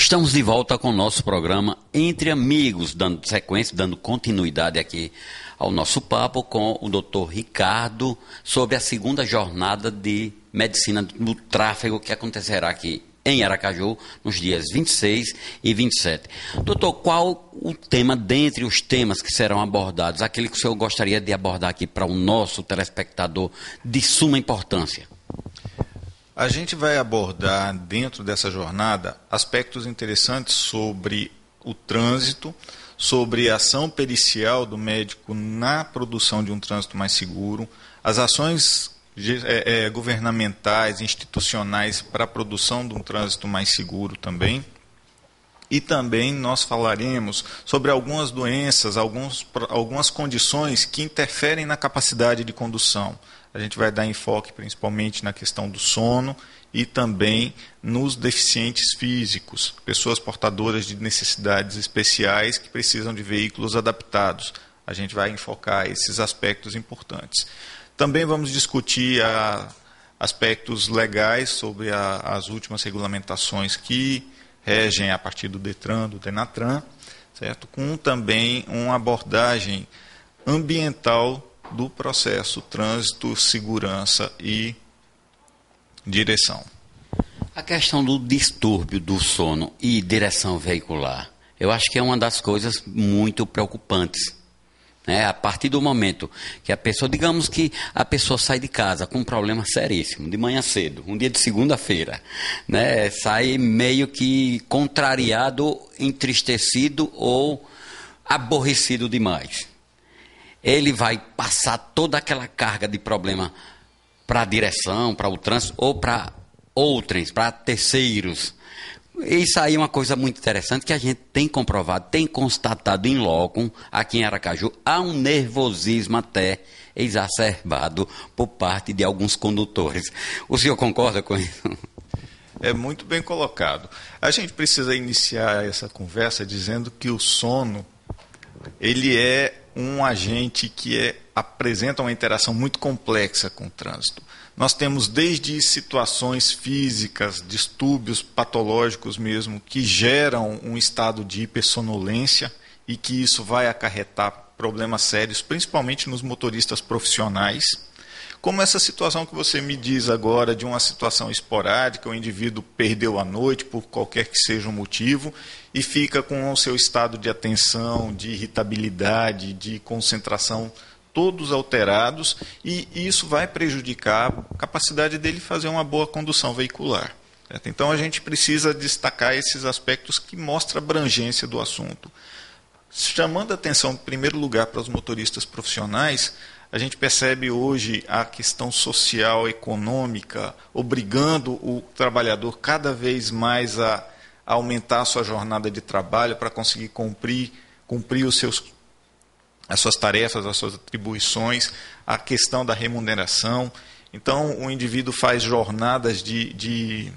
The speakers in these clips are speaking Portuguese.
Estamos de volta com o nosso programa Entre Amigos, dando sequência, dando continuidade aqui ao nosso papo com o Dr. Ricardo sobre a segunda jornada de medicina do tráfego que acontecerá aqui em Aracaju nos dias 26 e 27. Doutor, qual o tema, dentre os temas que serão abordados, aquele que o senhor gostaria de abordar aqui para o nosso telespectador de suma importância? A gente vai abordar dentro dessa jornada aspectos interessantes sobre o trânsito, sobre a ação pericial do médico na produção de um trânsito mais seguro, as ações governamentais, institucionais para a produção de um trânsito mais seguro também. E também nós falaremos sobre algumas doenças, algumas condições que interferem na capacidade de condução. A gente vai dar enfoque principalmente na questão do sono e também nos deficientes físicos, pessoas portadoras de necessidades especiais que precisam de veículos adaptados. A gente vai enfocar esses aspectos importantes. Também vamos discutir aspectos legais sobre as últimas regulamentações que regem a partir do Detran, do Denatran, certo? Com também uma abordagem ambiental do processo trânsito, segurança e direção. A questão do distúrbio do sono e direção veicular, eu acho que é uma das coisas muito preocupantes. A partir do momento que a pessoa, digamos que a pessoa sai de casa com um problema seríssimo, de manhã cedo, um dia de segunda-feira, sai meio que contrariado, entristecido ou aborrecido demais. Ele vai passar toda aquela carga de problema para a direção, para o trânsito ou para outrens, para terceiros. Isso aí é uma coisa muito interessante que a gente tem comprovado, tem constatado em loco, aqui em Aracaju, há um nervosismo até exacerbado por parte de alguns condutores. O senhor concorda com isso? É muito bem colocado. A gente precisa iniciar essa conversa dizendo que o sono, ele é um agente que apresenta uma interação muito complexa com o trânsito. Nós temos desde situações físicas, distúrbios patológicos mesmo, que geram um estado de hipersonolência e que isso vai acarretar problemas sérios, principalmente nos motoristas profissionais. Como essa situação que você me diz agora, de uma situação esporádica, o indivíduo perdeu a noite por qualquer que seja o motivo e fica com o seu estado de atenção, de irritabilidade, de concentração, todos alterados, e isso vai prejudicar a capacidade dele fazer uma boa condução veicular. Certo? Então a gente precisa destacar esses aspectos que mostram a abrangência do assunto. Chamando a atenção, em primeiro lugar, para os motoristas profissionais, a gente percebe hoje a questão social, econômica, obrigando o trabalhador cada vez mais a aumentar a sua jornada de trabalho para conseguir cumprir as suas tarefas, as suas atribuições, a questão da remuneração. Então, o indivíduo faz jornadas de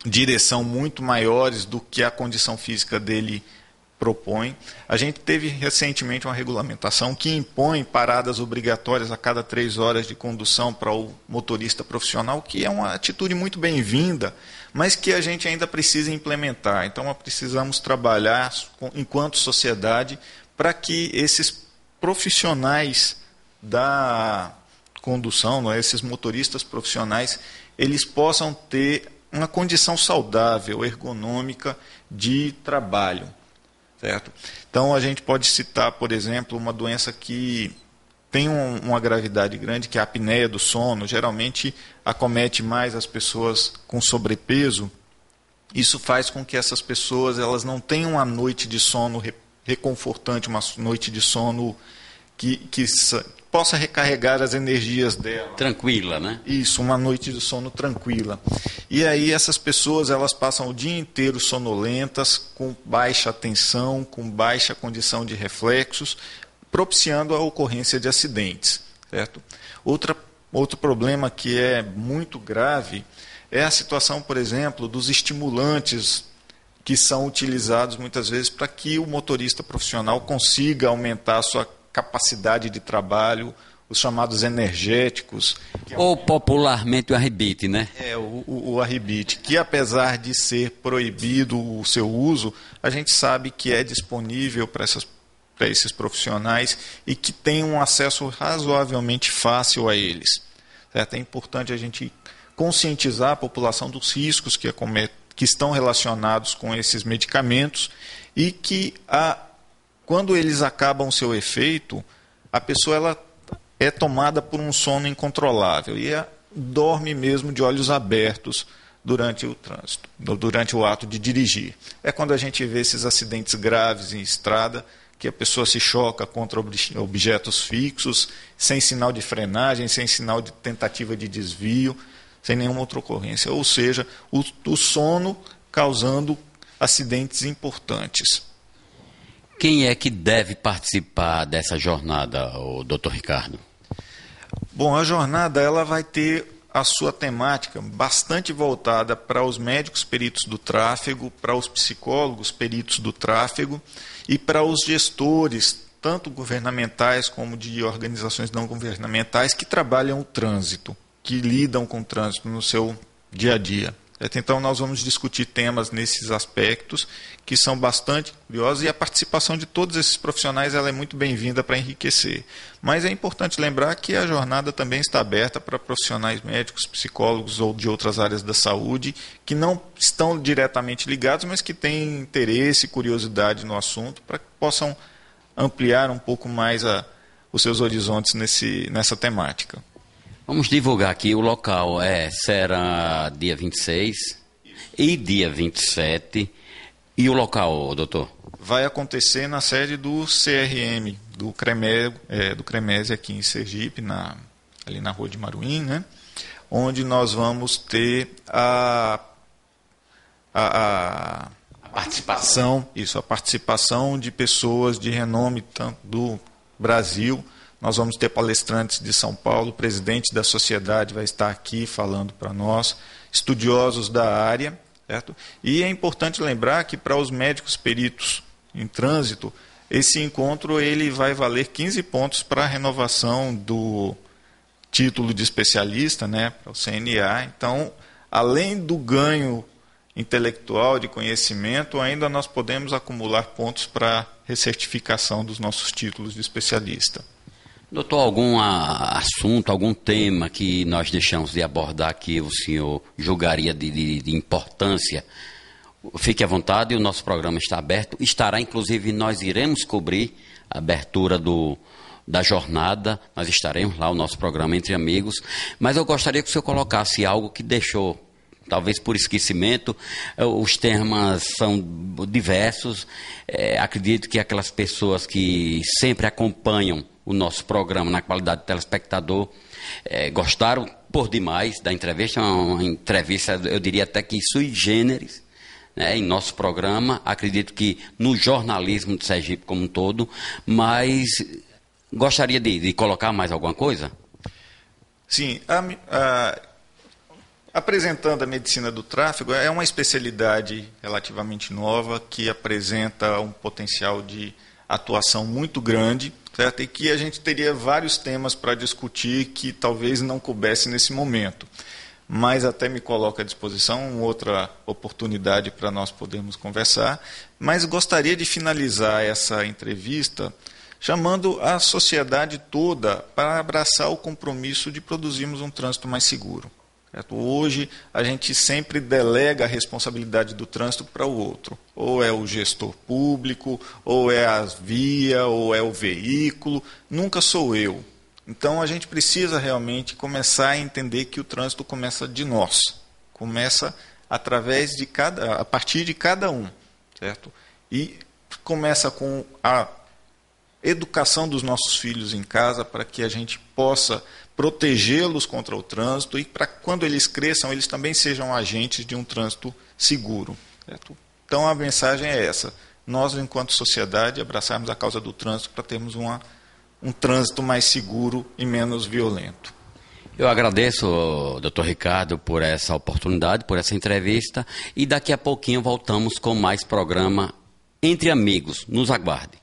direção muito maiores do que a condição física dele propõe. A gente teve recentemente uma regulamentação que impõe paradas obrigatórias a cada 3 horas de condução para o motorista profissional, que é uma atitude muito bem-vinda, mas que a gente ainda precisa implementar. Então, precisamos trabalhar enquanto sociedade para que esses profissionais da condução, esses motoristas profissionais, eles possam ter uma condição saudável, ergonômica de trabalho. Certo? Então, a gente pode citar, por exemplo, uma doença que tem uma gravidade grande, que é a apneia do sono. Geralmente, acomete mais as pessoas com sobrepeso. Isso faz com que essas pessoas elas não tenham uma noite de sono reconfortante, uma noite de sono que possa recarregar as energias dela. Tranquila, né? Isso, uma noite de sono tranquila. E aí essas pessoas elas passam o dia inteiro sonolentas, com baixa atenção, com baixa condição de reflexos, propiciando a ocorrência de acidentes. Certo? Outro problema que é muito grave é a situação, por exemplo, dos estimulantes que são utilizados muitas vezes para que o motorista profissional consiga aumentar a sua capacidade de trabalho os chamados energéticos. Ou popularmente o arrebite, né? O arrebite, que apesar de ser proibido o seu uso, a gente sabe que é disponível para esses profissionais e que tem um acesso razoavelmente fácil a eles. Certo? É importante a gente conscientizar a população dos riscos que estão relacionados com esses medicamentos e que, quando eles acabam seu efeito, a pessoa ela é tomada por um sono incontrolável e dorme mesmo de olhos abertos durante o trânsito, durante o ato de dirigir. É quando a gente vê esses acidentes graves em estrada, que a pessoa se choca contra objetos fixos, sem sinal de frenagem, sem sinal de tentativa de desvio, sem nenhuma outra ocorrência. Ou seja, o sono causando acidentes importantes. Quem é que deve participar dessa jornada, o Dr. Ricardo? Bom, a jornada ela vai ter a sua temática bastante voltada para os médicos peritos do tráfego, para os psicólogos peritos do tráfego e para os gestores, tanto governamentais como de organizações não governamentais, que trabalham o trânsito, que lidam com o trânsito no seu dia a dia. Então, nós vamos discutir temas nesses aspectos que são bastante curiosos e a participação de todos esses profissionais ela é muito bem-vinda para enriquecer. Mas é importante lembrar que a jornada também está aberta para profissionais médicos, psicólogos ou de outras áreas da saúde que não estão diretamente ligados, mas que têm interesse e curiosidade no assunto para que possam ampliar um pouco mais os seus horizontes nessa temática. Vamos divulgar aqui o local. Será dia 26 e dia 27. E o local, doutor? Vai acontecer na sede do CRM, do CREMESE aqui em Sergipe, ali na Rua de Maruim, né? Onde nós vamos ter a participação de pessoas de renome tanto do Brasil. Nós vamos ter palestrantes de São Paulo, o presidente da sociedade vai estar aqui falando para nós, estudiosos da área, certo? E é importante lembrar que para os médicos peritos em trânsito, esse encontro ele vai valer 15 pontos para a renovação do título de especialista, né, para o CNA. Então, além do ganho intelectual de conhecimento, ainda nós podemos acumular pontos para recertificação dos nossos títulos de especialista. Doutor, algum assunto, algum tema que nós deixamos de abordar que o senhor julgaria de importância? Fique à vontade, o nosso programa está aberto. Inclusive, nós iremos cobrir a abertura da jornada. Nós estaremos lá, o nosso programa Entre Amigos. Mas eu gostaria que o senhor colocasse algo que deixou, talvez por esquecimento. Os temas são diversos. Acredito que aquelas pessoas que sempre acompanham o nosso programa na qualidade de telespectador gostaram por demais da entrevista. Uma entrevista, eu diria até que sui generis, né, em nosso programa. Acredito que no jornalismo de Sergipe como um todo, mas gostaria de colocar mais alguma coisa? Sim, apresentando a medicina do tráfego, é uma especialidade relativamente nova que apresenta um potencial de atuação muito grande, certo? E que a gente teria vários temas para discutir que talvez não coubesse nesse momento. Mas até me coloco à disposição outra oportunidade para nós podermos conversar. Mas gostaria de finalizar essa entrevista chamando a sociedade toda para abraçar o compromisso de produzirmos um trânsito mais seguro. Certo? Hoje, a gente sempre delega a responsabilidade do trânsito para o outro. Ou é o gestor público, ou é a via, ou é o veículo. Nunca sou eu. Então, a gente precisa realmente começar a entender que o trânsito começa de nós. Começa a partir de cada um. Certo? E começa com a educação dos nossos filhos em casa para que a gente possa protegê-los contra o trânsito e para que quando eles cresçam, eles também sejam agentes de um trânsito seguro. Certo? Então a mensagem é essa, nós enquanto sociedade abraçarmos a causa do trânsito para termos um trânsito mais seguro e menos violento. Eu agradeço, doutor Ricardo, por essa oportunidade, por essa entrevista e daqui a pouquinho voltamos com mais programa Entre Amigos. Nos aguarde.